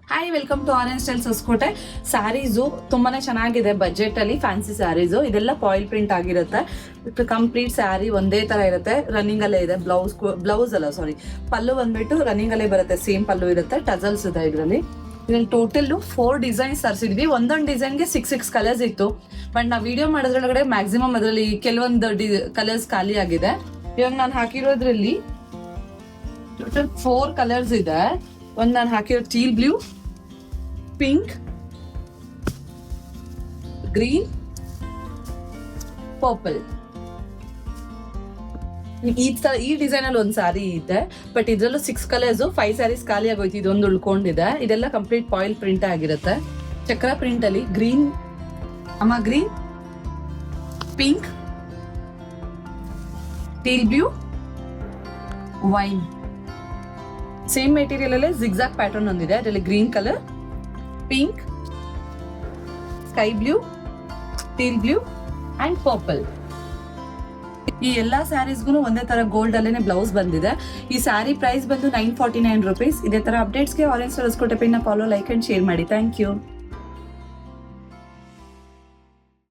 Hi, welcome to Orange styles Hoskote. Sarees ತುಂಬಾನೇ ಚೆನ್ನಾಗಿದೆ budget ಅಲ್ಲಿ. ಫ್ಯಾನ್ಸಿ ಸ್ಯಾರೀಸು ಇದೆಲ್ಲ ಫಾಯಿಲ್ ಪ್ರಿಂಟ್ ಆಗಿರುತ್ತೆ. ಕಂಪ್ಲೀಟ್ ಸ್ಯಾರಿ ಒಂದೇ ತರ ಇರುತ್ತೆ. ರನ್ನಿಂಗ್ ಅಲ್ಲೇ ಇದೆ. ಪಲ್ಲು ಬಂದ್ಬಿಟ್ಟು ರನ್ನಿಂಗ್ ಅಲ್ಲೇ ಬರುತ್ತೆ. ಸೇಮ್ ಪಲ್ಲು ಇರುತ್ತೆ. ಟಜಲ್ಸ್ ಇದೆ ಇದ್ರಲ್ಲಿ ಟೋಟಲ್ 4 ಡಿಸೈನ್ಸ್ ತರಿಸಿದ್ವಿ. ಒಂದೊಂದು ಡಿಸೈನ್ಗೆ 6 ಕಲರ್ಸ್ ಇತ್ತು. ಬಟ್ ನಾವು ವಿಡಿಯೋ ಮಾಡೋದ್ರೊಳಗಡೆ ಮ್ಯಾಕ್ಸಿಮಮ್ ಅದರಲ್ಲಿ ಕೆಲವೊಂದು ಕಲರ್ಸ್ ಖಾಲಿ ಆಗಿದೆ. ಇವಾಗ ನಾನು ಹಾಕಿರೋದ್ರಲ್ಲಿ ಟೋಟಲ್ 4 ಕಲರ್ಸ್ ಇದೆ. ಒಂದು ನಾನು ಹಾಕಿರೋ ಟೀಲ್ ಬ್ಲೂ, ಪಿಂಕ್, ಗ್ರೀನ್, ಪರ್ಪಲ್. ಈ ಡಿಸೈನ್ ಅಲ್ಲಿ ಒಂದು ಸಾರಿ ಇದೆ. ಬಟ್ ಇದ್ರಲ್ಲೂ 6 ಕಲರ್ಸ್, 5 ಸ್ಯಾರೀಸ್ ಖಾಲಿ ಆಗೋಯ್ತು. ಇದೊಂದು ಉಳ್ಕೊಂಡಿದೆ. ಇದೆಲ್ಲ ಕಂಪ್ಲೀಟ್ ಫಾಯಿಲ್ ಪ್ರಿಂಟ್ ಆಗಿರುತ್ತೆ. ಚಕ್ರ ಪ್ರಿಂಟ್ ಅಲ್ಲಿ green, green, pink, teal blue, wine. Same material ಅಲ್ಲೇ ಜಿಗ್ಜಾಗ್ ಪ್ಯಾಟರ್ನ್ ಒಂದಿದೆ. ಅದರಲ್ಲಿ green colour, pink, sky blue, teal blue and purple. ಈ ಎಲ್ಲಾ ಸ್ಯಾರೀಸ್ಗೂ ಒಂದೇ ತರ ಗೋಲ್ಡ್ ಅಲ್ಲೇನೆ ಬ್ಲೌಸ್ ಬಂದಿದೆ. ಈ ಸ್ಯಾರಿ ಪ್ರೈಸ್ ಬಂದು 949 ರೂಪೀಸ್. ಇದೇ ತರ ಅಪ್ಡೇಟ್ಸ್ಗೆ ಆರೆಂಜ್ ಸ್ಟೈಲ್ಸ್ ಹೊಸಕೋಟೆ ಪೇಜ್ನ ಫಾಲೋ, ಲೈಕ್ ಅಂಡ್ ಶೇರ್ ಮಾಡಿ. Thank you.